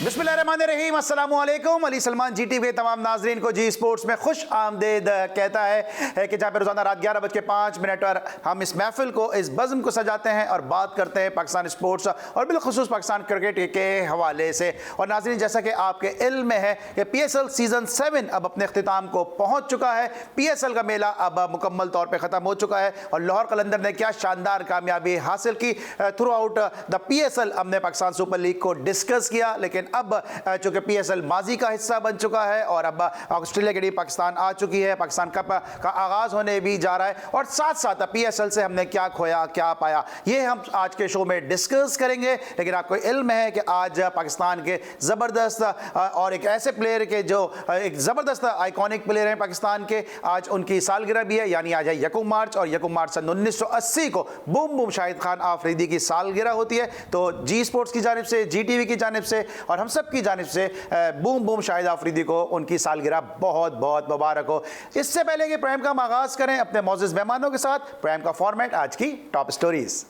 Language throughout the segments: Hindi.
बिस्मिल्लाहिर्रहमानिर्रहीम, अस्सलामु अलैकुम। अली सलमान GTV के तमाम नाजरीन को जी स्पोर्ट्स में खुश आमदेद कहता है कि जहाँ पर रोज़ाना रात 11:05 पर हम इस महफिल को, इस बज़्म को सजाते हैं और बात करते हैं पाकिस्तान स्पोर्ट्स और बिलखुसूस पाकिस्तान क्रिकेट के हवाले से। और नाजरीन, जैसा कि आपके इल्म में है कि PSL सीज़न 7 अब अपने अख्तिताम को पहुँच चुका है। PSL का मेला अब मुकम्मल तौर पर ख़त्म हो चुका है और लाहौर कलंदर ने क्या शानदार कामयाबी हासिल की थ्रू आउट द PSL। हमने पाकिस्तान सुपर लीग को डिस्कस किया, लेकिन अब चूंकि PSL माजी का हिस्सा बन चुका है और अब ऑस्ट्रेलिया की टीम पाकिस्तान आ चुकी है, पाकिस्तान कप का आगाज होने भी जा रहा है और साथ साथ PSL से हमने क्या खोया क्या पाया, ये हम आज के शो में डिस्कस करेंगे। लेकिन आपको इल्म है कि आज पाकिस्तान के ज़बरदस्त और एक ऐसे प्लेयर के जो एक ज़बरदस्त आइकॉनिक प्लेयर हैं पाकिस्तान के, आज उनकी सालगिरह भी है, यानी आज है 1 मार्च और 1 मार्च सन 1980 को बूम बूम शाहिद खान आफरीदी की सालगिरह होती है। तो जी स्पोर्ट्स की जानिब से, GTV की जानिब से और हम सब की जानिब से बूम बूम शाहिद आफरीदी को उनकी सालगिरह बहुत बहुत मुबारक हो। इससे पहले कि प्रोग्राम का हम आगाज करें अपने मौजूद मेहमानों के साथ, प्रोग्राम का फॉर्मेट आज की टॉप स्टोरीज।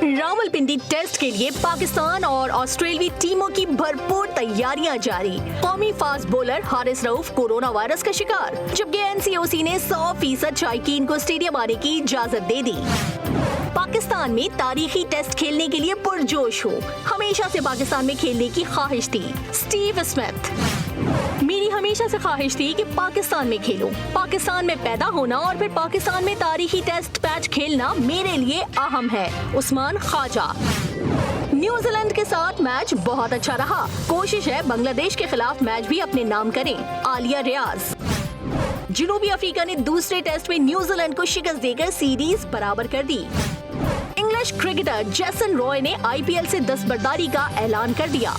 रावलपिंडी टेस्ट के लिए पाकिस्तान और ऑस्ट्रेलियाई टीमों की भरपूर तैयारियां जारी। कौमी fast bowler Haris Rauf corona virus का शिकार, जबकि NCOC ने 100% शायकीन को स्टेडियम आने की इजाजत दे दी। पाकिस्तान में तारीखी टेस्ट खेलने के लिए पुरजोश हो, हमेशा से पाकिस्तान में खेलने की ख्वाहिश थी। स्टीव स्मिथ, मेरी हमेशा से ख्वाहिश थी कि पाकिस्तान में खेलूं। पाकिस्तान में पैदा होना और फिर पाकिस्तान में तारीखी टेस्ट मैच खेलना मेरे लिए अहम है। उस्मान ख्वाजा, न्यूजीलैंड के साथ मैच बहुत अच्छा रहा, कोशिश है बांग्लादेश के खिलाफ मैच भी अपने नाम करें। आलिया रियाज, जनूबी अफ्रीका ने दूसरे टेस्ट में न्यूजीलैंड को शिकस्त देकर सीरीज बराबर कर दी। इंग्लिश क्रिकेटर जेसन रॉय ने IPL से दस्तबरदारी का ऐलान कर दिया।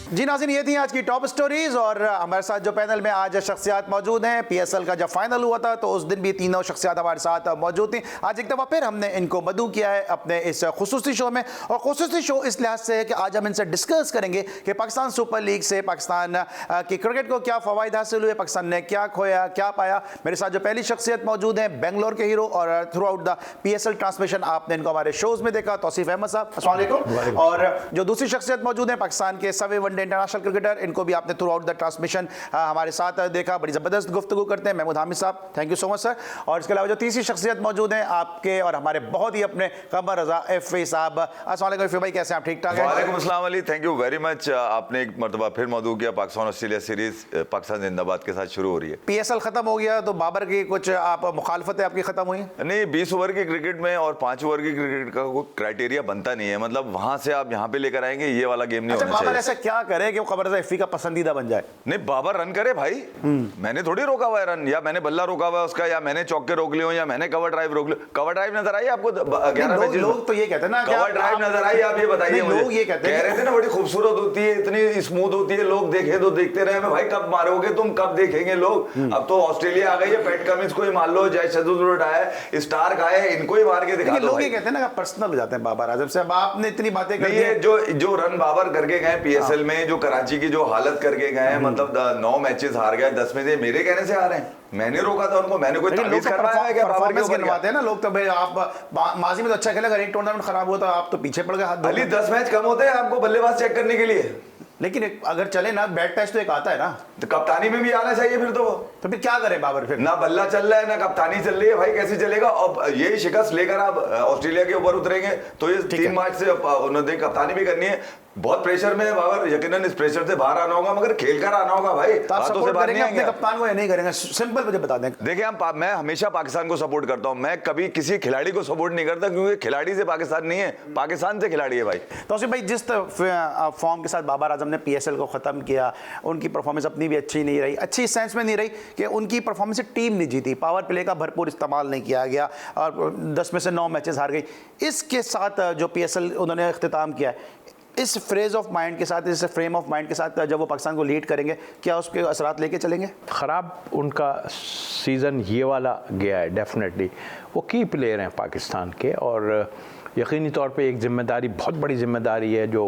जी नाज़रीन, ये थी आज की टॉप स्टोरीज और हमारे साथ जो पैनल में आज शख्सियात मौजूद हैं। PSL का जब फाइनल हुआ था तो उस दिन भी तीनों शख्सियात हमारे साथ मौजूद थी। आज एक दफ़ा फिर हमने इनको मदऊ किया है अपने इस खुसूसी शो में, और खुसूसी शो इस लिहाज से है कि आज हम इनसे डिस्कस करेंगे कि पाकिस्तान सुपर लीग से पाकिस्तान की क्रिकेट को क्या फ़वाइद हासिल हुए, पाकिस्तान ने क्या खोया क्या पाया। मेरे साथ जो पहली शख्सियत मौजूद हैं, बेंगलोर के हीरो और through out the PSL transmission आपने इनको हमारे शोज़ में देखा, तौसीफ अहमद साहब, अस्सलाम वालेकुम। और जो दूसरी शख्सियत मौजूद है पाकिस्तान के 7वें वनडे इंटरनेशनल क्रिकेटर, इनको भी आपने थ्रू आउट द ट्रांसमिशन हमारे साथ देखा, बड़ी ज़बरदस्त गुफ्तगू करते हैं, महमूद हामिद साहब, thank you so much sir. और इसके अलावा जो तीसरी शख्सियत मौजूद हैं आपके और हमारे बहुत ही अपने कमर रज़ा FA साहब, अस्सलाम वालेकुम FA भाई, कैसे हैं आप? ठीक ठाक हैं? वालेकुम अस्सलाम Ali, thank you very much. आपने एक मरतबा फिर मौजू किया, पाकिस्तान ऑस्ट्रेलिया सीरीज पाकिस्तान जिंदाबाद के साथ शुरू हो रही है। PSL खत्म हो गया तो बाबर की कुछ आप मुखालफतें आपकी खत्म हुई? नहीं, 20 ओवर की क्रिकेट में और 5 ओवर की क्रिकेट का कोई क्राइटेरिया बनता नहीं है, मतलब वहां से आप यहाँ पे लेकर आएंगे, ये वाला गेम नहीं होना चाहिए। बाबर ऐसा क्या करे कि वो कमर रज़ा FA का पसंदीदा बन जाए? नहीं, बाबर रन करे भाई, मैंने थोड़ी रोका हुआ है रन, या मैंने बल्ला रोका हुआ है उसका, या मैंने चौके रोक लिए हो, या मैंने कवर ड्राइव रोक लिया। कवर ड्राइव नजर आई आपको? 11 मैचेस लोग तो ये कहते हैं ना, कवर ड्राइव नजर आई? आप ये बताइए मुझे। लोग ये कहते हैं, कह रहे थे ना बड़ी खूबसूरत होती है, इतनी स्मूथ होती है, लोग देखे तो देखते रहे। भाई कब मारोगे तुम, कब देखेंगे लोग? अब तो ऑस्ट्रेलिया आ गई है, पैट कमिंस को ही मान लो, जय शहदुल आए, स्टार्क आए, इनको ही मार के दिखा दो। लोग ये कहते हैं ना पर्सनल हो जाते हैं बाबर आजम से। अब आपने इतनी बातें कर दी, जो रन बाबर करके गए PSL में, जो कराची की जो हालत करके गए, मतलब 9 मैचेस हार गए, 10 में से मेरे कहने से हारे हैं। मैंने रोका था उनको, मैंने कोई तावीज़ करवाया है क्या? परफॉर्मेंस गिनवाते हैं ना लोग, तो भाई आप माजी में तो अच्छा खेला, अगर एक टूर्नामेंट खराब हुआ तो आप तो पीछे पड़ गए हाथ। अली 10 मैच कम होते हैं आपको बल्लेबाज चेक करने के लिए? लेकिन अगर चले ना, बैट पैच तो एक आता है ना, तो कप्तानी में भी आना चाहिए फिर तो फिर क्या करे बाबर? फिर ना बल्ला चल रहा है ना कप्तानी चल रही है, भाई कैसे चलेगा? अब यही शिकस्त लेकर आप ऑस्ट्रेलिया के ऊपर उतरेंगे तो ये 3 मार्च से उन्होंने कप्तानी भी करनी है। बहुत प्रेशर में है बाबर, यकीनन इस प्रेशर से बाहर आना होगा, मगर खेल कर आना होगा भाई। तो आप सपोर्ट करेंगे अपने कप्तान को या नहीं करेंगे? सिंपल मुझे बता दें। देखिए, मैं हमेशा पाकिस्तान को सपोर्ट करता हूं, मैं कभी किसी खिलाड़ी को सपोर्ट नहीं करता, क्योंकि खिलाड़ी से पाकिस्तान नहीं है, पाकिस्तान से खिलाड़ी है भाई। तो भाई जिस फॉर्म के साथ बाबर आजम ने PSL को खत्म किया, उनकी परफॉर्मेंस अपनी भी अच्छी नहीं रही, अच्छी इस सेंस में नहीं रही कि उनकी परफॉर्मेंस से टीम नहीं जीती, पावर प्ले का भरपूर इस्तेमाल नहीं किया गया और 10 में से 9 मैचेस हार गई। इसके साथ जो PSL उन्होंने अख्तिताम किया है, इस फ्रेज ऑफ माइंड के साथ, इस फ्रेम ऑफ माइंड के साथ जब वो पाकिस्तान को लीड करेंगे, क्या उसके असरात लेके चलेंगे? ख़राब उनका सीज़न ये वाला गया है डेफिनेटली। वो की प्लेयर हैं पाकिस्तान के और यकीनी तौर पे एक ज़िम्मेदारी, बहुत बड़ी ज़िम्मेदारी है जो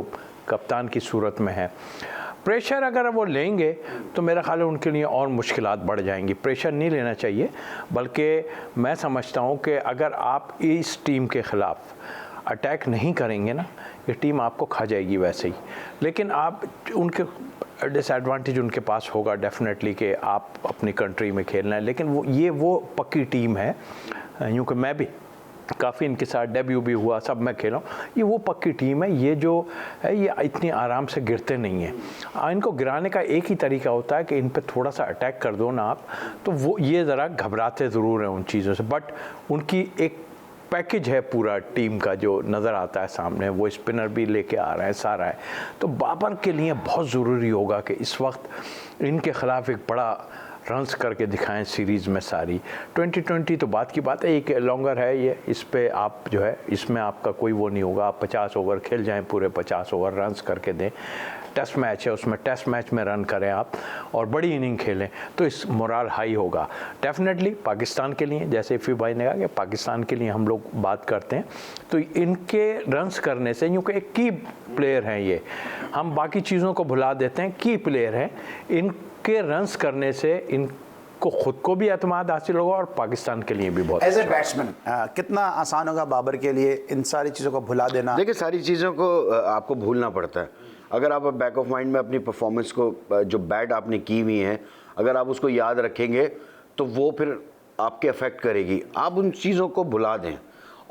कप्तान की सूरत में है। प्रेशर अगर वो लेंगे तो मेरा ख्याल है उनके लिए और मुश्किलात बढ़ जाएंगी। प्रेशर नहीं लेना चाहिए, बल्कि मैं समझता हूँ कि अगर आप इस टीम के ख़िलाफ़ अटैक नहीं करेंगे ना, ये टीम आपको खा जाएगी वैसे ही। लेकिन आप उनके डिसएडवांटेज उनके पास होगा डेफिनेटली कि आप अपनी कंट्री में खेलना है, लेकिन वो पक्की टीम है। यूँ कि मैं भी काफ़ी इनके साथ डेब्यू भी हुआ, सब मैं खेला हूँ, ये वो पक्की टीम है। ये जो है ये इतनी आराम से गिरते नहीं हैं। इनको गिराने का एक ही तरीका होता है कि इन पे थोड़ा सा अटैक कर दो ना आप, तो वो ये ज़रा घबराते ज़रूर हैं उन चीज़ों से, बट उनकी एक पैकेज है पूरा टीम का जो नज़र आता है सामने। वो स्पिनर भी लेके आ रहा है, सारा है। तो बाबर के लिए बहुत ज़रूरी होगा कि इस वक्त इनके ख़िलाफ़ एक बड़ा रन्स करके दिखाएं सीरीज़ में सारी। 2020 तो बात की बात है, एक लॉन्गर है ये, इस पे आप जो है इसमें आपका कोई वो नहीं होगा। आप 50 ओवर खेल जाएं, पूरे 50 ओवर रन्स करके दें। टेस्ट मैच है, उसमें टेस्ट मैच में रन करें आप और बड़ी इनिंग खेलें, तो इस मोराल हाई होगा डेफिनेटली पाकिस्तान के लिए। जैसे इफ़ी भाई ने कहा कि पाकिस्तान के लिए हम लोग बात करते हैं, तो इनके रन्स करने से, यूँ कि एक की प्लेयर हैं ये, हम बाकी चीज़ों को भुला देते हैं, की प्लेयर हैं, इनके रन्स करने से इनको खुद को भी एतमाद हासिल होगा और पाकिस्तान के लिए भी बहुत। एज ए बैट्समैन कितना आसान होगा बाबर के लिए इन सारी चीज़ों को भुला देना? देखिए, सारी चीज़ों को आपको भूलना पड़ता है। अगर आप बैक ऑफ माइंड में अपनी परफॉर्मेंस को, जो बैड आपने की हुई है, अगर आप उसको याद रखेंगे तो वो फिर आपके अफेक्ट करेगी। आप उन चीज़ों को भुला दें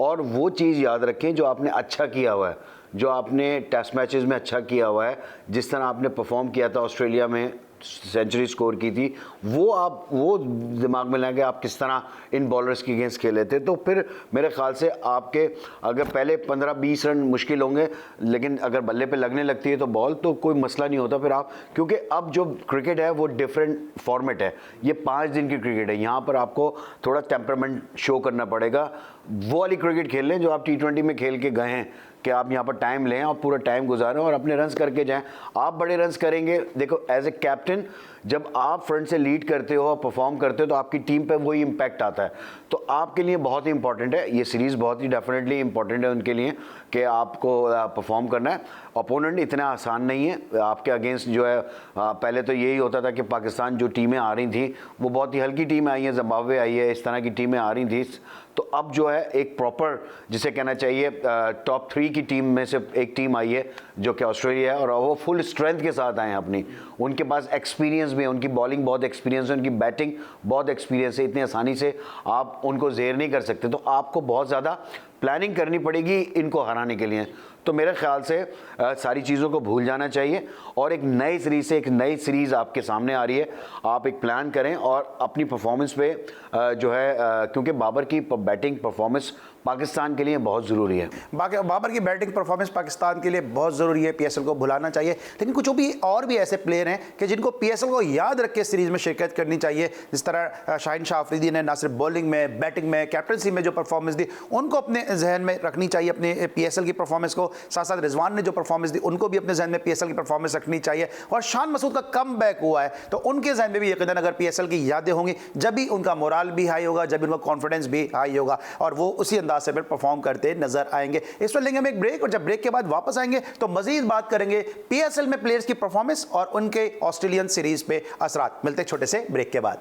और वो चीज़ याद रखें जो आपने अच्छा किया हुआ है, जो आपने टेस्ट मैचेस में अच्छा किया हुआ है, जिस तरह आपने परफॉर्म किया था ऑस्ट्रेलिया में, सेंचुरी स्कोर की थी, वो दिमाग में लाएंगे आप किस तरह इन बॉलर्स के अगेंस्ट खेले थे। तो फिर मेरे ख्याल से आपके अगर पहले 15-20 रन मुश्किल होंगे, लेकिन अगर बल्ले पे लगने लगती है तो बॉल, तो कोई मसला नहीं होता फिर आप, क्योंकि अब जो क्रिकेट है वो डिफरेंट फॉर्मेट है। ये 5 दिन की क्रिकेट है, यहाँ पर आपको थोड़ा टेम्परामेंट शो करना पड़ेगा। वो वाली क्रिकेट खेल लें जो आप T20 में खेल के गए हैं, कि आप यहाँ पर टाइम लें और पूरा टाइम गुजारें और अपने रन्स करके जाएं। आप बड़े रन्स करेंगे। देखो, एज ए कैप्टन जब आप फ्रंट से लीड करते हो और परफॉर्म करते हो तो आपकी टीम पे वही इम्पैक्ट आता है। तो आपके लिए बहुत ही इंपॉर्टेंट है ये सीरीज़, बहुत ही डेफिनेटली इंपॉर्टेंट है उनके लिए कि आपको परफॉर्म करना है। ओपोनेंट इतना आसान नहीं है आपके अगेंस्ट जो है। पहले तो यही होता था कि पाकिस्तान जो टीमें आ रही थी वो बहुत ही हल्की टीमें आई हैं, जिम्बाब्वे आई है, इस तरह की टीमें आ रही थी। तो अब जो है एक प्रॉपर, जिसे कहना चाहिए टॉप 3 की टीम में से एक टीम आई है जो कि ऑस्ट्रेलिया है, और वो फुल स्ट्रेंथ के साथ आए हैं अपनी। उनके पास एक्सपीरियंस भी है, उनकी बॉलिंग बहुत एक्सपीरियंस है, उनकी बैटिंग बहुत एक्सपीरियंस है। इतनी आसानी से आप उनको ज़ेर नहीं कर सकते, तो आपको बहुत ज़्यादा प्लानिंग करनी पड़ेगी इनको हराने के लिए। तो मेरे ख्याल से सारी चीज़ों को भूल जाना चाहिए और एक नई सीरीज़ आपके सामने आ रही है। आप एक प्लान करें और अपनी परफॉर्मेंस पे जो है, क्योंकि बाबर की बैटिंग परफॉर्मेंस पाकिस्तान के लिए बहुत ज़रूरी है। बाबर की बैटिंग परफॉर्मेंस पाकिस्तान के लिए बहुत ज़रूरी है, पीएसएल को भुलाना चाहिए। लेकिन कुछ और भी ऐसे प्लेयर हैं कि जिनको पीएसएल को याद रख के सीरीज़ में शिरकत करनी चाहिए। जिस तरह शाहीन शाह अफरीदी ने ना सिर्फ बॉलिंग में, बैटिंग में, कैप्टनसी में जो परफॉर्मेंस दी, उनको अपने जहन में रखनी चाहिए, अपने पीएसएल की परफॉर्मेंस को। साथ साथ रिजवान ने जो परफॉर्मेंस दी, उनको भी अपने जहन में पीएसएल की परफॉर्मेंस रखनी चाहिए। और शान मसूद का कम बैक हुआ है, तो उनके जहन में भी यकीनन अगर पीएसएल की यादें होंगी, जब भी उनका मोराल भी हाई होगा, जब भी उनका कॉन्फिडेंस भी हाई होगा और वो उसी अंदाज से फिर परफॉर्म करते नजर आएंगे। इस पर लेंगे हम एक ब्रेक और जब ब्रेक के बाद वापस आएंगे तो मजीद बात करेंगे पीएसएल में प्लेयर्स की परफॉर्मेंस और उनके ऑस्ट्रेलियन सीरीज पे असरात। मिलते हैं छोटे से ब्रेक के बाद।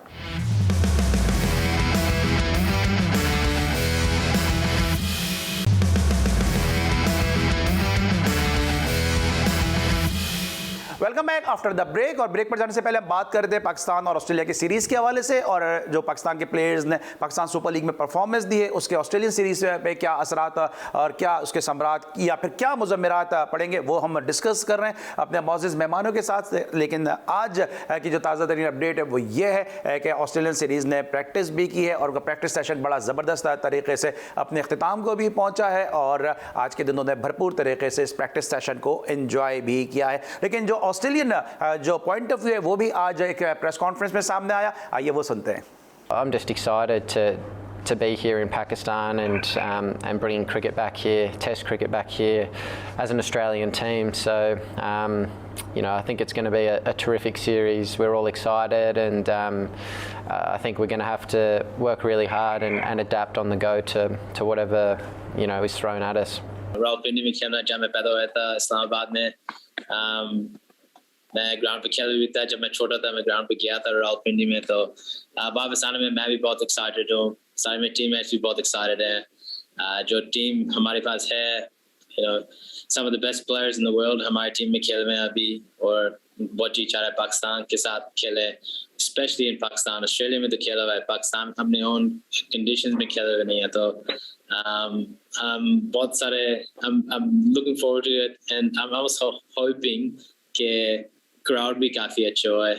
Welcome back after the break. और ब्रेक पर जाने से पहले हम बात कर रहे थे पाकिस्तान और ऑस्ट्रेलिया की सीरीज़ के हवाले से, और जो पाकिस्तान के प्लेयर्स ने पाकिस्तान सुपर लीग में परफॉर्मेंस दी है उसके ऑस्ट्रेलियन सीरीज़ पे क्या असरात और क्या उसके सम्राट या फिर क्या मुज़म्मिरात पड़ेंगे वो हम डिस्कस कर रहे हैं अपने मौजूद मेहमानों के साथ। लेकिन आज की जो ताज़ा तरीन अपडेट है वो ये है कि ऑस्ट्रेलियन सीरीज़ ने प्रैक्टिस भी की है और उनका प्रैक्टिस सेशन बड़ा ज़बरदस्त तरीके से अपने अख्तिताम को भी पहुँचा है और आज के दिनों ने भरपूर तरीके से इस प्रैक्टिस सेशन को एंजॉय भी किया है। लेकिन जो ऑस्ट्रेलियन जो पॉइंट ऑफ व्यू है वो भी आज एक प्रेस कॉन्फ्रेंस में सामने आया, आइए वो सुनते हैं। I'm just excited to be here in Pakistan and bringing cricket back here, Test cricket back here as an Australian team. So you know, I think it's going to be a terrific series. We're all excited, and I think we're going to have to work really hard and adapt on the go to whatever is thrown at us. Rawalpindi में खेलना जहाँ मैं पैदा हुआ था इस्लामाबाद में। मैं ग्राउंड पे खेल भी था, जब मैं छोटा था मैं ग्राउंड पे गया था रावलपिंडी में। तो वापस आने में मैं भी बहुत एक्साइटेड हूँ, सारी मेरी टीम मेट्स भी बहुत एक्साइटेड है। जो टीम हमारे पास है, some of the best players in the world हमारी टीम में खेल रहे हैं अभी, और बहुत जी चाह रहा है पाकिस्तान के साथ खेले, स्पेशली इन पाकिस्तान। ऑस्ट्रेलिया में तो खेला हुआ है, पाकिस्तान हमने ओन कंडीशंस में खेला हुआ नहीं है, तो बहुत सारे I'm looking forward to it and I'm also hoping कि क्राउड भी काफ़ी अच्छा हो है।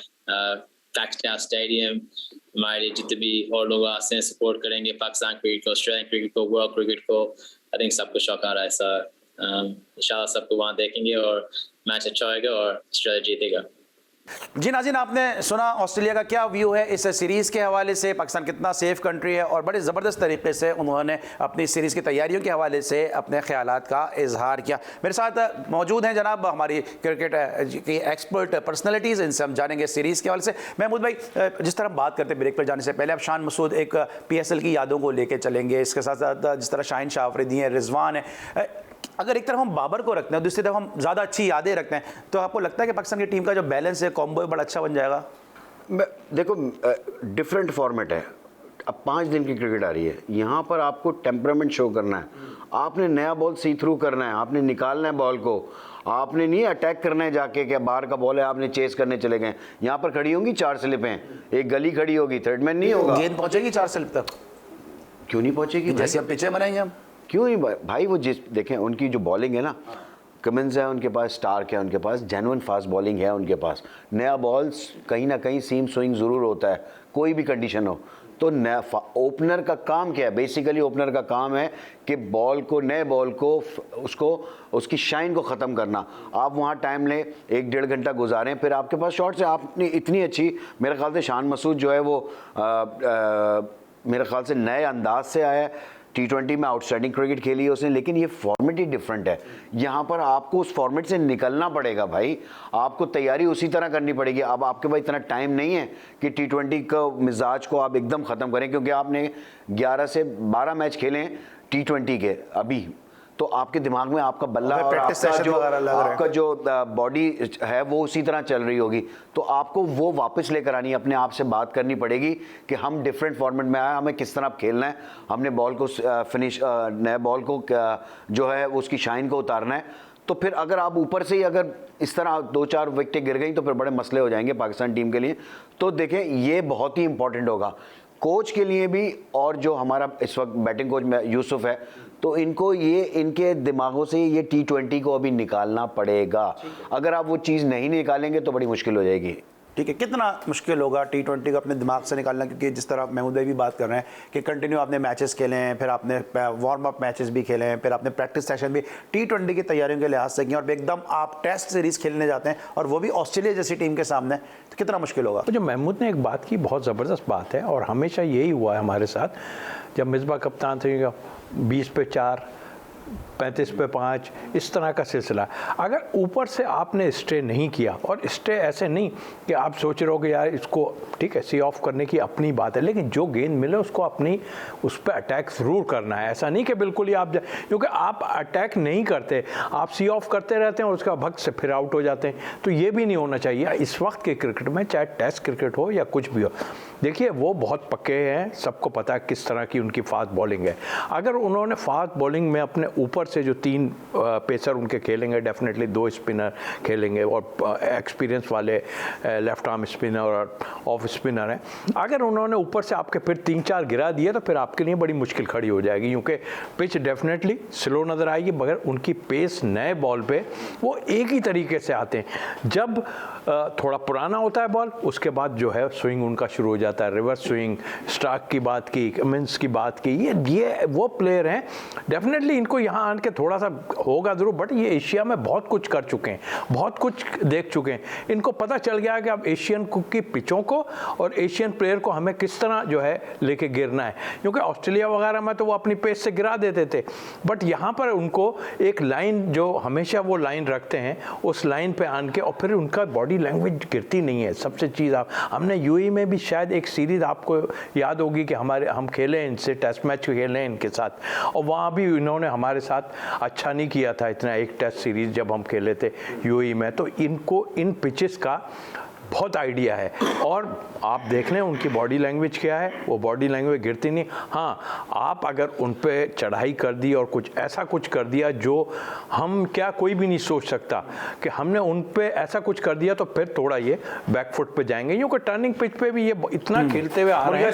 Pakistan स्टेडियम हमारे जितने भी और लोग आते हैं सपोर्ट करेंगे पाकिस्तान क्रिकेट को, ऑस्ट्रेलियन क्रिकेट को, वर्ल्ड क्रिकेट को। आई थिंक सबको शौक आ रहा है, सर इंशाल्लाह सबको वहाँ देखेंगे और मैच अच्छा होगा और ऑस्ट्रेलिया जीतेगा। जी नाज़रीन, आपने सुना ऑस्ट्रेलिया का क्या व्यू है इस सीरीज़ के हवाले से, पाकिस्तान कितना सेफ कंट्री है, और बड़े ज़बरदस्त तरीके से उन्होंने अपनी सीरीज़ की तैयारियों के हवाले से अपने ख्यालात का इजहार किया। मेरे साथ मौजूद हैं जनाब हमारी क्रिकेट की एक्सपर्ट पर्सनैलिटीज़, इनसे हम जानेंगे सीरीज़ के हवाले से। महमूद भाई, जिस तरह हम बात करते हैं ब्रेक पर जाने से पहले, अब शान मसूद एक PSL की यादों को लेकर चलेंगे, इसके साथ साथ जिस तरह शाहीन शाह अफरीदी हैं, रिजवान है, अगर एक तरफ हम बाबर को रखते हैं, दूसरी तरफ हम ज़्यादा अच्छी यादें रखते हैं, तो आपको लगता है कि पाकिस्तान की टीम का जो बैलेंस है, कॉम्बो बड़ा अच्छा बन जाएगा? देखो, डिफरेंट फॉर्मेट है। अब 5 दिन की क्रिकेट आ रही है, यहाँ पर आपको टेम्परामेंट शो करना है, आपने नया बॉल सी थ्रू करना है, आपने निकालना है बॉल को, आपने नहीं अटैक करना है जाके क्या बाहर का बॉल है आपने चेस करने चले गए। यहाँ पर खड़ी होंगी 4 स्लिपें, एक गली खड़ी होगी, थर्ड मैन नहीं होगा। गेंद पहुँचेगी 4 स्लिप तक? क्यों नहीं पहुँचेगी? जैसे हम पिछे बनाएंगे हम, क्यों नहीं भाई? वो जिस देखें उनकी जो बॉलिंग है ना, कमिंस है उनके पास, स्टार्क है उनके पास, जेन्युइन फास्ट बॉलिंग है उनके पास। नया बॉल कहीं ना कहीं सीम स्विंग ज़रूर होता है, कोई भी कंडीशन हो। तो नया ओपनर का काम क्या है? बेसिकली ओपनर का काम है कि बॉल को, नए बॉल को, उसको, उसकी शाइन को ख़त्म करना। आप वहाँ टाइम लें, 1-1.5 घंटा गुजारें, फिर आपके पास शॉट्स है। आपने इतनी अच्छी, मेरे ख्याल से शान मसूद जो है वो मेरे ख्याल से नए अंदाज से आया है। T20 में आउटस्टैंडिंग क्रिकेट खेली है उसने, लेकिन ये फॉर्मेट ही डिफरेंट है। यहाँ पर आपको उस फॉर्मेट से निकलना पड़ेगा भाई, आपको तैयारी उसी तरह करनी पड़ेगी। अब आपके पास इतना टाइम नहीं है कि T20 का मिजाज को आप एकदम ख़त्म करें, क्योंकि आपने 11 से 12 मैच खेले T20 के अभी, तो आपके दिमाग में आपका बल्ला और आपका जो बॉडी है वो उसी तरह चल रही होगी। तो आपको वो वापस लेकर आनी है, अपने आप से बात करनी पड़ेगी कि हम डिफरेंट फॉर्मेट में आए, हमें किस तरह खेलना है, हमने बॉल को फिनिश, नए बॉल को जो है उसकी शाइन को उतारना है। तो फिर अगर आप ऊपर से ही अगर इस तरह 2-4 विकेटें गिर गई तो फिर बड़े मसले हो जाएंगे पाकिस्तान टीम के लिए। तो देखें, ये बहुत ही इंपॉर्टेंट होगा कोच के लिए भी, और जो हमारा इस वक्त बैटिंग कोच में यूसुफ है, तो इनको ये, इनके दिमागों से ये T20 को अभी निकालना पड़ेगा। अगर आप वो चीज़ नहीं निकालेंगे तो बड़ी मुश्किल हो जाएगी। ठीक है, कितना मुश्किल होगा T20 को अपने दिमाग से निकालना, क्योंकि जिस तरह महमूद भाई भी बात कर रहे हैं कि कंटिन्यू आपने मैचेस खेले हैं, फिर आपने वार्म अप मैचेस भी खेले हैं, फिर आपने प्रैक्टिस सेशन भी T20 की तैयारियों के लिहाज से किए, और एकदम आप टेस्ट सीरीज़ खेलने जाते हैं, और वो भी ऑस्ट्रेलिया जैसी टीम के सामने, तो कितना मुश्किल होगा। जो महमूद ने एक बात की, बहुत ज़बरदस्त बात है, और हमेशा यही हुआ है हमारे साथ। जब मिसबाह कप्तान थे, 20 पे 4, 35 पे 5, इस तरह का सिलसिला। अगर ऊपर से आपने स्टे नहीं किया, और स्टे ऐसे नहीं कि आप सोच रहे हो कि यार इसको ठीक है सी ऑफ करने की अपनी बात है, लेकिन जो गेंद मिले उसको अपनी, उस पर अटैक ज़रूर करना है। ऐसा नहीं कि बिल्कुल ही आप, क्योंकि आप अटैक नहीं करते, आप सी ऑफ करते रहते हैं और उसका भक्त से फिर आउट हो जाते हैं। तो ये भी नहीं होना चाहिए इस वक्त के क्रिकेट में, चाहे टेस्ट क्रिकेट हो या कुछ भी हो। देखिए, वो बहुत पक्के हैं, सबको पता है किस तरह की उनकी फास्ट बॉलिंग है। अगर उन्होंने फास्ट बॉलिंग में अपने ऊपर से जो 3 पेसर उनके खेलेंगे, डेफिनेटली 2 स्पिनर खेलेंगे, और एक्सपीरियंस वाले लेफ्ट आर्म स्पिनर और ऑफ स्पिनर हैं। अगर उन्होंने ऊपर से आपके फिर 3-4 गिरा दिए तो फिर आपके लिए बड़ी मुश्किल खड़ी हो जाएगी, क्योंकि पिच डेफिनेटली स्लो नज़र आएगी, मगर उनकी पेस नए बॉल पे वो एक ही तरीके से आते हैं। जब थोड़ा पुराना होता है बॉल, उसके बाद जो है स्विंग उनका शुरू हो जाता है, रिवर्स स्विंग। स्टार्क की बात की, कमिंस की बात की, ये वो प्लेयर हैं, डेफिनेटली इनको यहाँ आन के थोड़ा सा होगा ज़रूर, बट ये एशिया में बहुत कुछ कर चुके हैं, बहुत कुछ देख चुके हैं। इनको पता चल गया कि अब एशियन की पिचों को और एशियन प्लेयर को हमें किस तरह जो है लेके गिरना है, क्योंकि ऑस्ट्रेलिया वगैरह में तो वो अपनी पेस से गिरा देते थे, बट यहाँ पर उनको एक लाइन, जो हमेशा वो लाइन रखते हैं, उस लाइन पे आन के, और फिर उनका बॉडी लैंग्वेज गिरती नहीं है। सबसे चीज़ हमने यूएई में भी शायद एक सीरीज़ आपको याद होगी कि हम खेले इनसे, टेस्ट मैच खेले इनके साथ, और वहाँ भी इन्होंने हमारे साथ अच्छा नहीं किया था इतना, एक टेस्ट सीरीज़ जब हम खेले थे यूएई में। तो इनको इन पिचेस का बहुत आइडिया है। और आप देख लें उनकी बॉडी लैंग्वेज क्या है, वो बॉडी लैंग्वेज गिरती नहीं। हाँ, आप अगर उन पे चढ़ाई कर दी और कुछ ऐसा कुछ कर दिया जो हम क्या कोई भी नहीं सोच सकता कि हमने उन पे ऐसा कुछ कर दिया, तो फिर थोड़ा ये बैकफुट पे जाएंगे। क्योंकि टर्निंग पिच पे भी ये इतना खेलते हुए आ रहे हैं,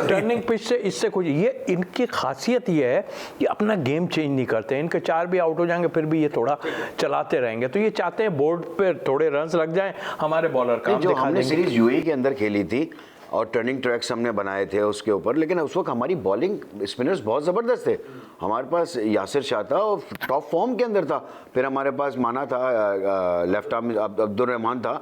टर्निंग पिच से इससे कुछ, ये इनकी खासियत ये है कि अपना गेम चेंज नहीं करते। इनके 4 भी आउट हो जाएंगे फिर भी ये थोड़ा चलाते रहेंगे। तो ये चाहते हैं बोर्ड पे थोड़े रन्स लग जाएं, हमारे बॉलर काम जो दिखा हमने देंगे। सीरीज यूएई के अंदर खेली थी और टर्निंग ट्रैक्स हमने बनाए थे उसके ऊपर, लेकिन उस वक्त हमारी बॉलिंग स्पिनर्स बहुत ज़बरदस्त थे। हमारे पास यासिर शाह था और टॉप फॉर्म के अंदर था, फिर हमारे पास माना था, लेफ्ट आर्म अब्दुल रहमान था।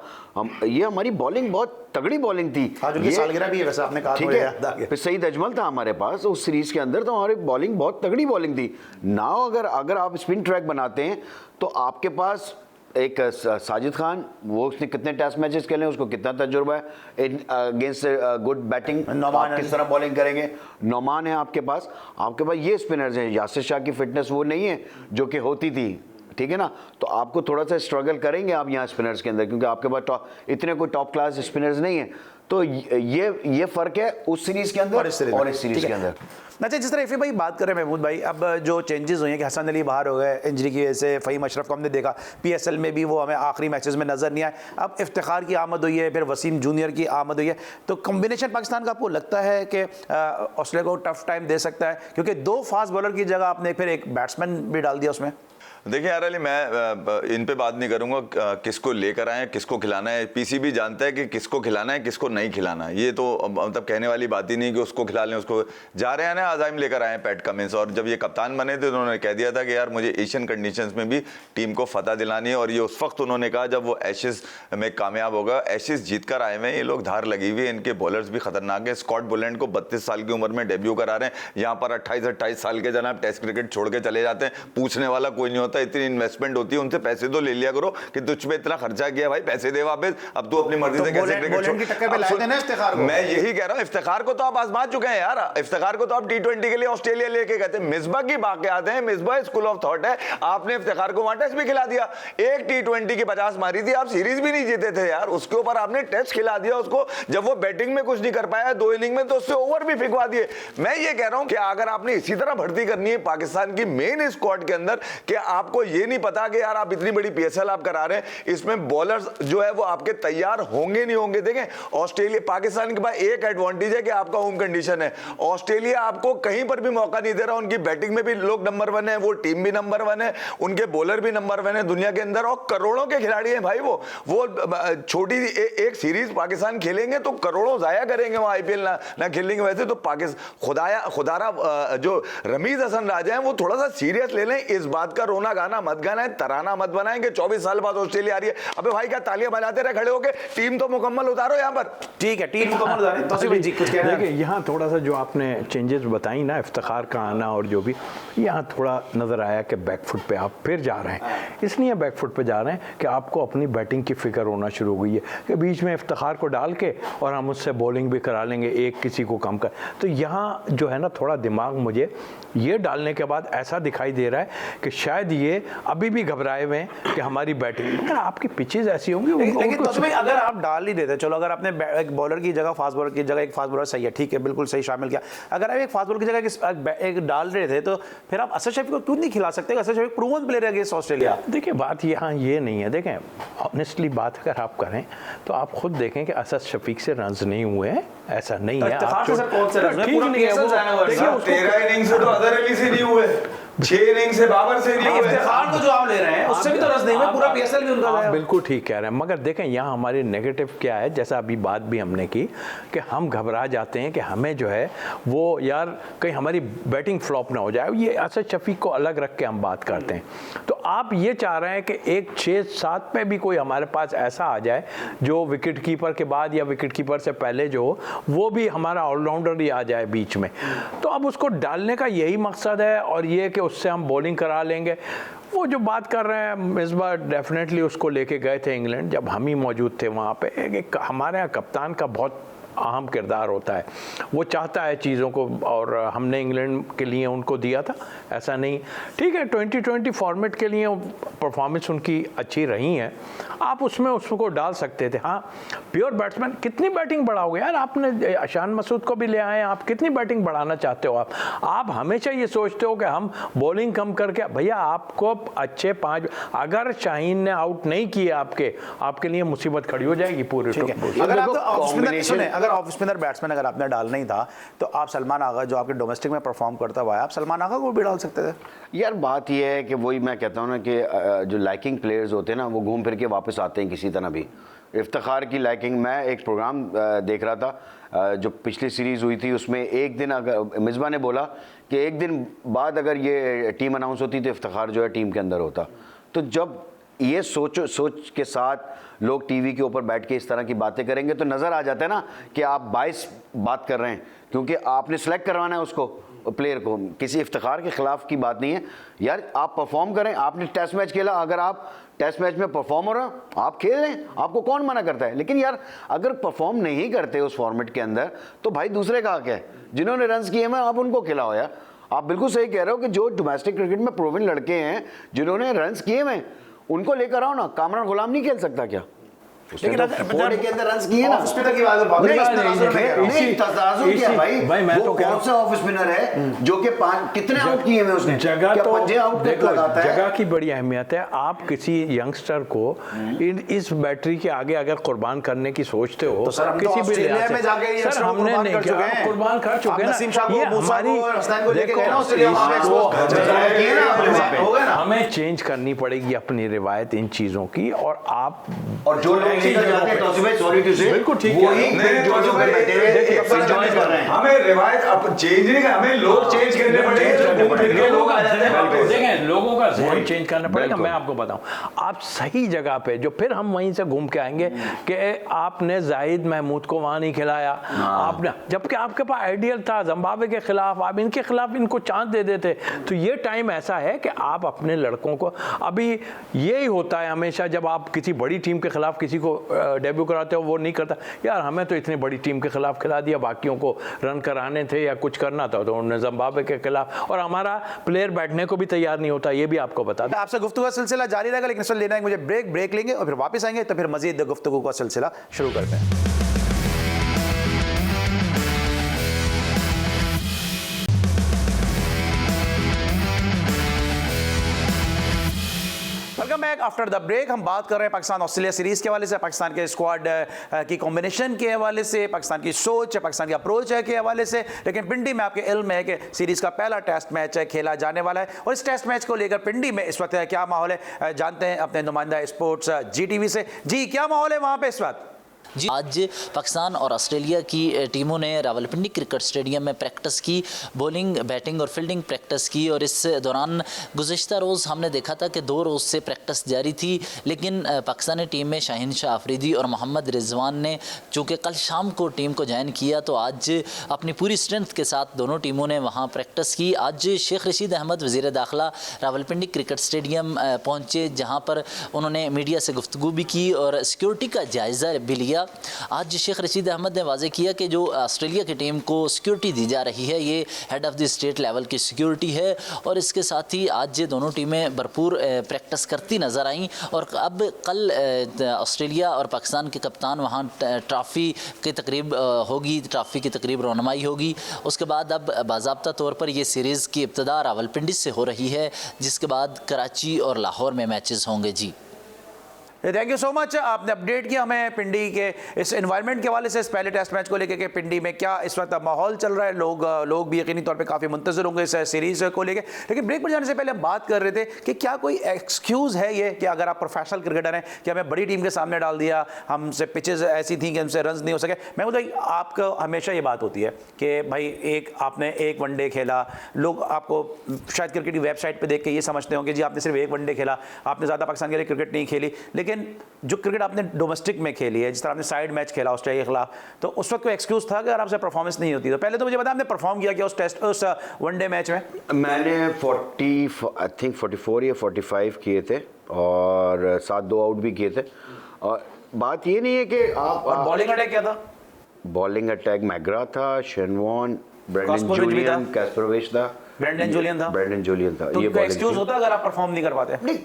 ये हमारी बॉलिंग बहुत तगड़ी बॉलिंग थी। ये सालगिरह भी है वैसे, आपने कहा, ठीक है। फिर सईद अजमल था हमारे पास उस सीरीज के अंदर, तो हमारी बॉलिंग बहुत तगड़ी बॉलिंग थी। नाउ अगर आप स्पिन ट्रैक बनाते हैं तो आपके पास एक साजिद खान, वो उसने कितने टेस्ट मैचेस खेले, उसको कितना तजुर्बा है अगेंस्ट गुड बैटिंग, आप किस तरह बॉलिंग करेंगे। नौमान है आपके पास ये स्पिनर्स हैं। यासिर शाह की फिटनेस वो नहीं है जो कि होती थी, ठीक है ना। तो आपको थोड़ा सा स्ट्रगल करेंगे आप यहाँ स्पिनर्स के अंदर, क्योंकि आपके पास इतने कोई टॉप क्लास स्पिनर्स नहीं है। तो ये फर्क है उस सीरीज के अंदर और इस सीरीज के अंदर। अच्छा, जिस तरह एफए भाई बात कर रहे हैं महमूद भाई, अब जो चेंजेस हुए हैं कि हसन अली बाहर हो गए इंजरी की वजह से, फ़हीम अशरफ को हमने देखा पीएसएल में भी वो हमें आखिरी मैचेस में नज़र नहीं आए। अब इफ्तिखार की आमद हुई है, फिर वसीम जूनियर की आमद हुई है, तो कॉम्बिनेशन पाकिस्तान का आपको लगता है कि ऑस्ट्रेलिया को टफ टाइम दे सकता है? क्योंकि 2 फास्ट बॉलर की जगह आपने फिर एक बैट्समैन भी डाल दिया उसमें। देखिए यार अली, मैं इन पे बात नहीं करूंगा किसको लेकर आए, किसको खिलाना है। पीसीबी जानता है कि किसको खिलाना है, किसको नहीं खिलाना है। ये तो मतलब कहने वाली बात ही नहीं कि उसको खिला लें, उसको जा रहे हैं ना। अजाइम लेकर आए पैट कमिंस, और जब ये कप्तान बने थे तो उन्होंने कह दिया था कि यार मुझे एशियन कंडीशंस में भी टीम को फतह दिलानी है। और ये उस वक्त उन्होंने कहा जब वो एशेज में कामयाब होगा। एशेज जीत कर आए हुए, ये लोग धार लगी हुई है, इनके बॉलर्स भी खतरनाक है। स्कॉट बुलेंड को 32 साल की उम्र में डेब्यू करा रहे हैं, यहाँ पर 28-28 साल के जनाब टेस्ट क्रिकेट छोड़ के चले जाते हैं, पूछने वाला कोई नहीं होता। इतनी इन्वेस्टमेंट होती है, उनसे पैसे तो ले लिया करो कि तुझ पे इतना खर्चा किया भाई, पैसे दे वापस, अब तू अपनी मर्जी से कैसे क्रिकेट की टक्कर पे लाए थे ना इफ्तिखार को। मैं यही कह रहा हूं, इफ्तिखार को तो आप आजमा चुके हैं यार। इफ्तिखार को तो आप T20 के लिए ऑस्ट्रेलिया लेके गए थे। मिसबा की बात हैं, मिसबा स्कूल ऑफ थॉट है। आपने इफ्तिखार को वहां टेस्ट भी खिला दिया, एक T20 की 50 मारी थी, आप सीरीज भी नहीं जीते थे यार, उसके ऊपर आपने टेस्ट खिला दिया उसको। जब वो बैटिंग में कुछ नहीं कर पाया 2 इनिंग में, तो उससे ओवर भी फिकवा दिए। मैं ये कह रहा हूं कि अगर आपने इसी तरह भर्ती करनी है पाकिस्तान की मेन स्क्वाड के अंदर, कि आपको ये नहीं पता कि यार आप इतनी बड़ी पीएसएल आप करा रहे हैं, इसमें बॉलर्स जो है वो आपके तैयार होंगे नहीं होंगे। देखें ऑस्ट्रेलिया, पाकिस्तान के पास एक एडवांटेज है कि आपका होम कंडीशन है। ऑस्ट्रेलिया आपको कहीं पर भी मौका नहीं दे रहा। उनकी बैटिंग में भी लोग नंबर 1 है, वो टीम भी नंबर 1 है, उनके बॉलर भी नंबर 1 है दुनिया के अंदर, और करोड़ों के खिलाड़ी हैं भाई। वो छोटी एक सीरीज पाकिस्तान खेलेंगे तो करोड़ों जाया करेंगे वो आईपीएल ना खेलेंगे। वैसे तो पाकिस्तान खुदारा जो रमीज हसन राजा हैं वो थोड़ा सा सीरियस ले लें, इस बात का रोना गाना मत गाना है, तराना मत बनाएंगे। 24 साल बाद ऑस्ट्रेलिया आ रही है, अबे भाई क्या तालियां बजाते रहे खड़े होके, टीम तो मुकम्मल उतारो यहाँ पर। ठीक है, टीम मुकम्मल उतारें। तो जी कुछ कहना है? यहाँ थोड़ा सा जो आपने चेंजेस बताई ना, इफ्तिखार का आना और जो भी, यहाँ थोड़ा नज़र आया कि बैकफुट पे आप फिर जा रहे हैं। इसलिए बैकफुट पे जा रहे हैं कि आपको अपनी बैटिंग की फिक्र होना शुरू हो गई है कि बीच में इफ्तिखार को डाल के और हम उससे बॉलिंग भी करा लेंगे, एक किसी को कम कर। तो यहाँ जो है ना, थोड़ा दिमाग मुझे ये डालने के बाद ऐसा दिखाई दे रहा है कि शायद ये अभी भी घबराए हुए हैं कि हमारी बैटिंग, अगर आपकी पिचेज ऐसी होंगी। लेकिन तो अगर आप डाल ही देते, चलो अगर आपने एक बॉलर की जगह फास्ट बॉलर की जगह एक फास्ट बॉलर सही है, ठीक है, बिल्कुल सही शामिल किया। अगर आप एक फास्ट बॉलर की जगह एक डाल रहे थे, तो फिर आप असद शफी को क्यों नहीं खिला सकते? असद शफी प्रूवन प्लेयर है अगेंस्ट ऑस्ट्रेलिया। देखिए बात यहाँ ये नहीं है, देखें ऑनेस्टली बात अगर आप करें तो आप खुद देखें कि असद शफीक से रन्स नहीं हुए हैं, ऐसा नहीं है। 13 इनिंग से तो अदर अली से नहीं हुए, 6 इनिंग से बाबर से नहीं हुए। इफ्तिखार को जो आप ले रहे हैं उससे भी तो रस नहीं हुए, पूरा पीएसएल भी उनका आप बिल्कुल ठीक कह रहे हैं। मगर देखें यहाँ हमारे नेगेटिव क्या है, जैसा अभी बात भी हमने की कि हम घबरा जाते हैं कि हमें जो है वो यार कहीं हमारी बैटिंग फ्लॉप ना हो जाए। ये असद शफीक को अलग रख के हम बात करते हैं। तो आप ये चाह रहे हैं कि एक 6-7 पे भी कोई हमारे पास ऐसा आ जाए जो विकेट कीपर के बाद या विकेट कीपर से पहले जो वो भी हमारा ऑलराउंडर ही आ जाए बीच में। तो अब उसको डालने का यही मकसद है, और ये कि उससे हम बॉलिंग करा लेंगे। वो जो बात कर रहे हैं इस बार डेफिनेटली उसको लेके गए थे इंग्लैंड, जब हम ही मौजूद थे वहाँ पे। हमारे यहाँ कप्तान का बहुत अहम किरदार होता है। वो चाहता है चीज़ों को, और हमने इंग्लैंड के लिए उनको दिया था, ऐसा नहीं। ठीक है, 2020 फॉर्मेट के लिए परफॉर्मेंस उनकी अच्छी रही है, आप उसमें उसको डाल सकते थे। हाँ, प्योर बैट्समैन, कितनी बैटिंग बढ़ाओगे यार? आपने अशान मसूद को भी ले आए, आप कितनी बैटिंग बढ़ाना चाहते हो? आप हमेशा ये सोचते हो कि हम बॉलिंग कम करके, भैया आपको अच्छे 5, अगर शाहीन ने आउट नहीं किया आपके लिए मुसीबत खड़ी हो जाएगी पूरे। अगर आप अगर ऑफ स्पिनर बैट्समैन अगर आपने डालना ही था तो आप सलमान आगा जो आपके डोमेस्टिक में परफॉर्म करता हुआ है, आप सलमान आगा को भी डाल सकते थे। यार बात यह है कि वही मैं कहता हूँ ना कि जो लाइकिंग प्लेयर्स होते हैं ना, वो घूम फिर के वापस आते हैं किसी तरह भी। इफ्तिखार की लाइकिंग, मैं एक प्रोग्राम देख रहा था जो पिछली सीरीज़ हुई थी, उसमें एक दिन अगर मिसबा ने बोला कि एक दिन बाद अगर ये टीम अनाउंस होती तो इफ्तिखार जो है टीम के अंदर होता। तो जब ये सोच के साथ लोग टीवी के ऊपर बैठ के इस तरह की बातें करेंगे तो नज़र आ जाता है ना कि आप बाइस बात कर रहे हैं, क्योंकि आपने सेलेक्ट करवाना है उसको, प्लेयर को। किसी इफ्तिखार के ख़िलाफ़ की बात नहीं है यार, आप परफॉर्म करें। आपने टेस्ट मैच खेला, अगर आप टेस्ट मैच में परफॉर्म हो रहे हो आप खेल लें, आपको कौन मना करता है। लेकिन यार अगर परफॉर्म नहीं करते उस फॉर्मेट के अंदर तो भाई दूसरे का हक है, जिन्होंने रन्स किए हैं आप उनको खिलाओ यार। आप बिल्कुल सही कह रहे हो कि जो डोमेस्टिक क्रिकेट में प्रूवन लड़के हैं जिन्होंने रन्स किए हैं उनको लेकर आओ ना। कामरान गुलाम नहीं खेल सकता क्या? लेकिन के अंदर रन्स किए ना, स्पिनर की बात भाई मैं तो कौन सा ऑफ स्पिनर है जो कि कितने आउट किए हैं उसने? जगह तो आउट लगाता है। जगह की बड़ी अहमियत है। आप किसी यंगस्टर को इस बैटरी के आगे अगर कुर्बान करने की सोचते हो तो सर किसी भी ऑस्ट्रेलिया में जाके ये सर हमने नहीं किया, कुर्बान कर चुके हैं। हमें चेंज करनी पड़ेगी अपनी रिवायत इन चीजों की। और जो लोग बिल्कुल ठीक है, हमें रिवायत अब चेंज नहीं करना, हमें लोग चेंज करने पड़ेंगे। लोगों का ज़हन चेंज करना पड़ेगा। मैं आपको बताऊं, आप सही जगह पे, जो फिर हम वहीं से घूम के आएंगे कि आपने जाहिद महमूद को वहां नहीं खिलाया, आपने, जबकि आपके पास आइडियल था जिम्बाब्वे के खिलाफ, आप इनके खिलाफ इनको चांस दे देते। तो ये टाइम ऐसा है कि आप अपने लड़कों को, अभी यही होता है हमेशा जब आप किसी बड़ी टीम के खिलाफ किसी को डेब्यू कराते हो, वो नहीं करता। यार हमें तो इतनी बड़ी टीम के खिलाफ खिला दिया, बाकियों को रन कराने थे या कुछ करना था तो उन्होंने जिम्बाब्वे के खिलाफ, और हमारा प्लेयर बैठने को भी तैयार नहीं होता। ये भी आपको बता दें। आपसे गुफ्तगू का सिलसिला जारी रहेगा, लेकिन इस वक्त लेना है मुझे ब्रेक लेंगे और फिर वापस आएंगे तो फिर मजीद गुफ्तगू का सिलसिला शुरू करते हैं। Welcome back after the break. हम बात कर रहे हैं पाकिस्तान ऑस्ट्रेलिया सीरीज के हवाले से, पाकिस्तान के स्क्वाड की कॉम्बिनेशन के हवाले से, पाकिस्तान की सोच, पाकिस्तान की अप्रोच है के हवाले से। लेकिन पिंडी में आपके इल्म है कि सीरीज का पहला टेस्ट मैच है खेला जाने वाला है, और इस टेस्ट मैच को लेकर पिंडी में इस वक्त क्या माहौल है, जानते हैं अपने नुमाइंदा स्पोर्ट्स GTV से। जी, क्या माहौल है वहाँ पे इस वक्त? जी, आज पाकिस्तान और ऑस्ट्रेलिया की टीमों ने रावलपिंडी क्रिकेट स्टेडियम में प्रैक्टिस की, बॉलिंग, बैटिंग और फील्डिंग प्रैक्टिस की। और इस दौरान गुज़िश्ता रोज़ हमने देखा था कि 2 रोज़ से प्रैक्टिस जारी थी, लेकिन पाकिस्तानी टीम में शाहीन शाह अफरीदी और मोहम्मद रिजवान ने चूँकि कल शाम को टीम को ज्वाइन किया, तो आज अपनी पूरी स्ट्रेंथ के साथ दोनों टीमों ने वहाँ प्रैक्टिस की। आज शेख रशीद अहमद वज़ीर दाखिला रावलपिंडी क्रिकेट स्टेडियम पहुँचे, जहाँ पर उन्होंने मीडिया से गुफ्तगू भी की और सिक्योरिटी का जायज़ा भी लिया। आज शेख रशीद अहमद ने वाज़े किया कि जो ऑस्ट्रेलिया की टीम को सिक्योरिटी दी जा रही है ये head of the state level की सिक्योरिटी है, और इसके साथ ही आज ये दोनों टीमें भरपूर प्रैक्टिस करती नज़र आईं। और अब कल ऑस्ट्रेलिया और पाकिस्तान के कप्तान वहाँ ट्रॉफ़ी की तकरीब होगी, ट्रॉफ़ी की तकरीब रौनमाई होगी। उसके बाद अब बाज़ाब्ता तौर पर ये सीरीज़ की इब्तिदा रावलपिंडी से हो रही है, जिसके बाद कराची और लाहौर में मैचेस होंगे। जी, थैंक यू सो मच, आपने अपडेट किया हमें पिंडी के इस एनवायरनमेंट के हवाले से, इस पहले टेस्ट मैच को लेकर के पिंडी में क्या इस वक्त माहौल चल रहा है। लोग भी यकीनी तौर पे काफ़ी मुंतज़िर होंगे इस सीरीज़ को लेकर। लेकिन ब्रेक पर जाने से पहले हम बात कर रहे थे कि क्या कोई एक्सक्यूज़ है ये कि अगर आप प्रोफेशनल क्रिकेटर हैं कि हमें बड़ी टीम के सामने डाल दिया, हमसे पिचेज़ ऐसी थी कि हमसे रन नहीं हो सके। मैं बताइए, आपको हमेशा ये बात होती है कि भाई आपने एक वनडे खेला, लोग आपको शायद क्रिकेट की वेबसाइट पर देख के ये समझते होंगे जी आपने सिर्फ एक वनडे खेला, आपने ज़्यादा पाकिस्तान के लिए क्रिकेट नहीं खेली। लेकिन जो क्रिकेट आपने डोमेस्टिक में खेली है, जिस तरह आपने साइड मैच खेला ऑस्ट्रेलिया के खिलाफ, तो उस वक्त कोई एक्सक्यूज था कि अगर आपसे परफॉर्मेंस नहीं होती? तो पहले तो मुझे बताया आपने परफॉर्म किया क्या उस वनडे मैच में? मैंने 44 या 45 किए थे और 7 2 आउट भी किए थे। और बात ये नहीं है कि आप और बॉलिंग अटैक क्या था? बॉलिंग अटैक मैग्रा था, शेनवॉन, ब्रेंडन कास्परोविच भी था। जूलियन, कैस्परोविच था, ब्रेंडन जूलियन था। ब्रेंडन जूलियन था। तो ये बॉलिंग एक्सक्यूज थी। होता अगर आप परफॉर्म नहीं कर पाते? नहीं,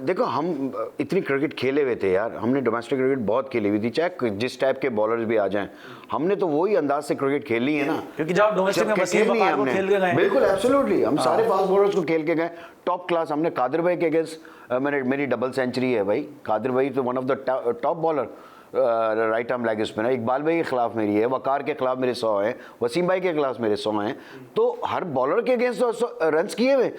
देखो हम इतनी क्रिकेट खेले हुए थे यार, हमने डोमेस्टिक क्रिकेट बहुत खेली हुई थी, चाहे जिस टाइप के बॉलर्स भी आ जाएं, हमने तो वही अंदाज से क्रिकेट खेली है ना, क्योंकि जब आप डोमेस्टिक में जबकि वसीम खेली है बकार को हमने। खेल के गए हैं। बिल्कुल एब्सोल्युटली, हम सारे फास्ट बॉलर्स को खेल के गए टॉप क्लास। हमने कादिर भाई के अगेंस्ट मेरी डबल सेंचुरी है भाई। कादिर भाई तो one of the top bowler, right arm leg spinner. Iqbal भाई के खिलाफ मेरी है, वकार के खिलाफ मेरे 100 हैं, वसीम भाई के खिलाफ मेरे 100 हैं। तो हर बॉलर के अगेंस्ट रन किए हुए।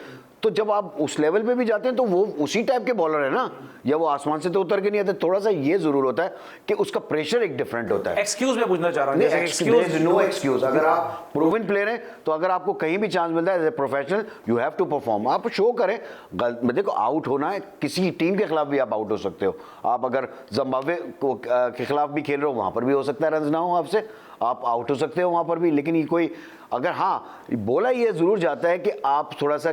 तो जब आप उस लेवल पे भी जाते हैं तो वो उसी टाइप के बॉलर है ना, या वो आसमान से तो उतर के नहीं आते। थोड़ा सा ये जरूर होता है कि उसका प्रेशर एक डिफरेंट होता है। एक्सक्यूज मैं पूछना चाह रहा हूँ, जैसे एक्सक्यूज, नो एक्सक्यूज। अगर आप प्रूवन प्लेयर हैं तो अगर आपको कहीं भी चांस मिलता है as a professional, you have to perform. आप शो करें। देखो आउट होना है, किसी टीम के खिलाफ भी आप आउट हो सकते हो। आप अगर जिम्बाब्वे के खिलाफ भी खेल रहे हो, वहां पर भी हो सकता है रन ना हो आपसे, आप आउट हो सकते हो वहां पर भी। लेकिन ये कोई अगर हाँ बोला ये जरूर जाता है कि आप थोड़ा सा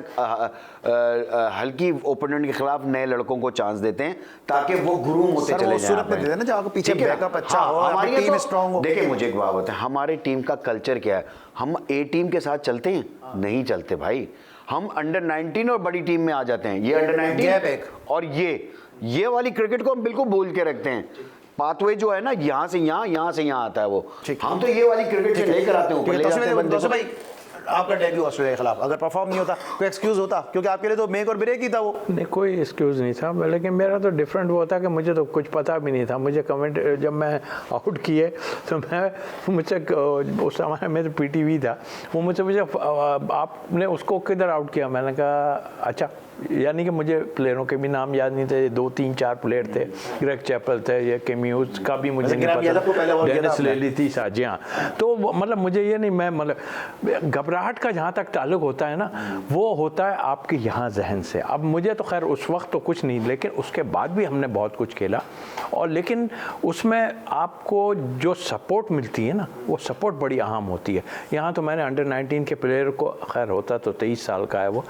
हल्की ओपोनेंट के खिलाफ नए लड़कों को चांस देते हैं ताकि वो ग्रूम होते चले जाएं। सूरत में देते हैं ना जब आपको पीछे बैकअप अच्छा हो, हमारी टीम स्ट्रांग हो। देखिए मुझे एक बात बताएं, हमारी टीम का कल्चर क्या है? हम ए टीम के साथ चलते हैं? नहीं चलते भाई। हम अंडर 19 और बड़ी टीम में आ जाते हैं। ये अंडर 19 और ये वाली क्रिकेट को हम बिल्कुल भूल के रखते हैं। पाथवे जो है ना, यहाँ से यहाँ आता है वो। हम तो ये वाली क्रिकेट से लेकर आते हैं, ऊपर ले जाते हैं बंदे को। भाई आपका डेब्यू ऑस्ट्रेलिया के खिलाफ अगर परफॉर्म नहीं होता कोई एक्सक्यूज होता? क्योंकि आपके लिए तो मेक और ब्रेक ही था वो। नहीं, कोई एक्सक्यूज़ नहीं था, लेकिन मेरा तो डिफरेंट वो था कि मुझे तो कुछ पता भी नहीं था। मुझे कमेंट जब मैं आउट किए तो मुझसे उस समय में तो पीटीवी था, वो मुझे आपने उसको किधर आउट किया? मैंने कहा अच्छा, यानी कि मुझे प्लेयरों के भी नाम याद नहीं थे। 2-3-4 प्लेयर थे, ग्रेग चैपल थे, ये केम्यूज का भी मुझे नहीं पता, डेनिस लेली थी साजी। हाँ, तो मतलब मुझे ये नहीं, मैं मतलब घबराहट का जहाँ तक ताल्लुक होता है ना, वो होता है आपके यहाँ जहन से। अब मुझे तो खैर उस वक्त तो कुछ नहीं, लेकिन उसके बाद भी हमने बहुत कुछ खेला। और लेकिन उसमें आपको जो सपोर्ट मिलती है ना, वो सपोर्ट बड़ी अहम होती है। यहाँ तो मैंने अंडर 19 के प्लेयर को, खैर होता तो 23 साल का है वो,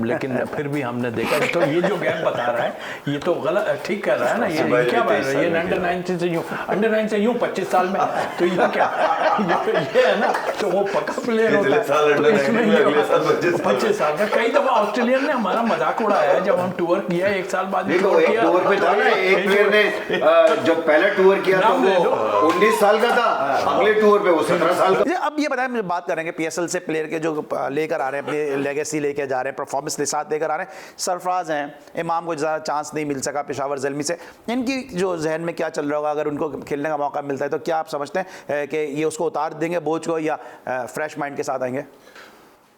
लेकिन फिर भी हमने देखा। तो ये जो गैप बता रहा है ये तो गलत, ठीक कर रहा है ना, ये क्या बात है? ये अंडर 19 से यूं, अंडर 9 से यूं 25 साल में, तो ये क्या ये है ना, तो वो पक्का प्लेयर होता है। तो इसमें ये 25 साल का, कई दफा ऑस्ट्रेलियन ने हमारा मजाक उड़ाया है जब हम टूर किया, 1 साल बाद टूर पे था ना, एक प्लेयर ने जो पहला टूर किया तो वो 19 साल का था, अगले टूर पे वो 17 साल का। अब ये बताएं, मुझे बात करेंगे पीएसएल से प्लेयर के जो लेकर आ रहे हैं, अपनी लेगेसी लेकर जा रहे हैं, परफॉर्मेंस के साथ लेकर आ रहे हैं। सरफराज हैं, इमाम को ज़्यादा चांस नहीं मिल सका पेशावर ज़ल्मी से, इनकी जो जहन में क्या चल रहा होगा अगर उनको खेलने का मौका मिलता है? तो क्या आप समझते हैं कि ये उसको उतार देंगे बोझ को, या फ्रेश माइंड के साथ आएंगे?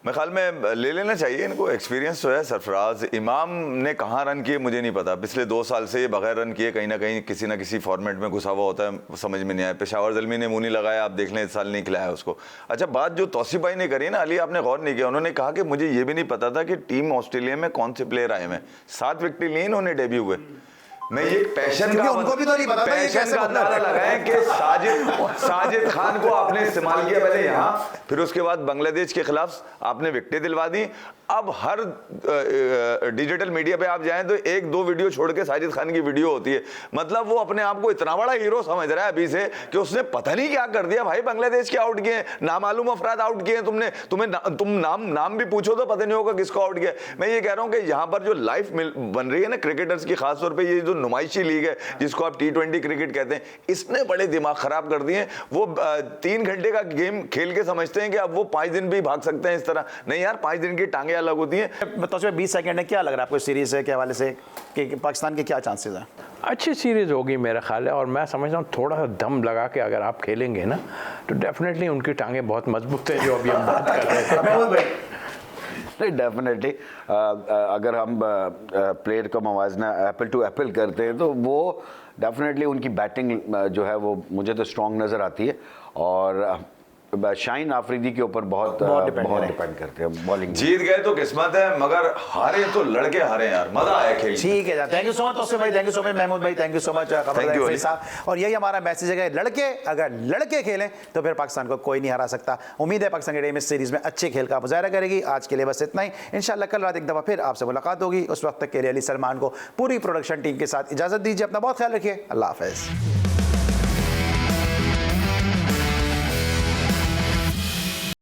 मैं ख्याल में ले लेना चाहिए इनको, एक्सपीरियंस तो है। सरफराज इमाम ने कहाँ रन किए मुझे नहीं पता, पिछले 2 साल से ये बगैर रन किए कहीं ना किसी फॉर्मेट में घुसा हुआ होता है, समझ में नहीं आया। पेशावर ज़ल्मी ने मुंह नहीं लगाया, आप देख लें इस साल नहीं खिलाया उसको। अच्छा, बात जो तौसीफ भाई ने करी ना, अली आपने गौर नहीं किया, उन्होंने कहा कि मुझे ये भी नहीं पता था कि टीम ऑस्ट्रेलिया में कौन से प्लेयर आए हैं। 7 विकेट लिए इन्होंने डेब्यू हुए। मैं ये पैशन का, उनको भी तो नहीं पता था ये कैसे अंदाजा लगाएं कि साजिद खान को आपने इस्तेमाल किया पहले यहाँ, फिर उसके बाद बांग्लादेश के खिलाफ आपने विकेटें दिलवा दी। अब हर डिजिटल मीडिया पे आप जाएं तो 1-2 वीडियो छोड़ के साजिद खान की वीडियो होती है। मतलब वो अपने आप को इतना बड़ा हीरो समझ रहा है अभी से कि उसने पता नहीं क्या कर दिया। भाई बांग्लादेश के आउट किए, नामालूम अफराद आउट किए, तुम नाम भी पूछो तो पता नहीं होगा किसको आउट किया। मैं ये कह रहा हूँ कि यहाँ पर जो लाइफ बन रही है ना क्रिकेटर्स की, खासतौर पर ये जो नुमाइशी लीग है जिसको आप T20 क्रिकेट कहते हैं, इसने बड़े दिमाग खराब कर दिए। वो 3 घंटे का गेम खेल के समझते हैं कि अब वो 5 दिन भी भाग सकते हैं इस तरह। नहीं यार, 5 दिन की टांगे अलग होती हैं। तो 20 सेकंड है, क्या लग रहा है आपको सीरीज के हवाले से कि पाकिस्तान के क्या चांसेस हैं? अच्छी सीरीज़ होगी मेरा ख्याल है, और मैं समझता हूँ थोड़ा सा दम लगा के अगर आप खेलेंगे ना तो डेफिनेटली उनकी टांगे बहुत मजबूत है, जो अभी हम बात कर रहे थे। नहीं, डेफिनेटली अगर हम प्लेयर का मवाजना एप्पल टू एप्पल करते हैं तो वो डेफिनेटली उनकी बैटिंग जो है वो मुझे तो स्ट्रॉन्ग नज़र आती है। और शाहीन आफरीदी के ऊपर बहुत डिपेंड करते हैं बॉलिंग। जीत गए तो किस्मत है, मगर हारे तो लड़के हारे यार, मजा आया खेल। ठीक है, thank you so much Tausif भाई, thank you so much Mahmood भाई, थैंक यू सो मच खबरदार साहब। और यही हमारा मैसेज है कि लड़के अगर लड़के खेलें तो फिर पाकिस्तान को कोई नहीं हरा सकता। उम्मीद है पाकिस्तान की टीम इस सीरीज में अच्छे खेल का मुजाहरा करेगी। आज के लिए बस इतना ही, इंशाल्लाह कल रात एक दफ़ा फिर आपसे मुलाकात होगी। उस वक्त तक के लिए अली सलमान को पूरी प्रोडक्शन टीम के साथ इजाज़त दीजिए। अपना बहुत ख्याल रखिए, अल्लाह हाफ़िज़।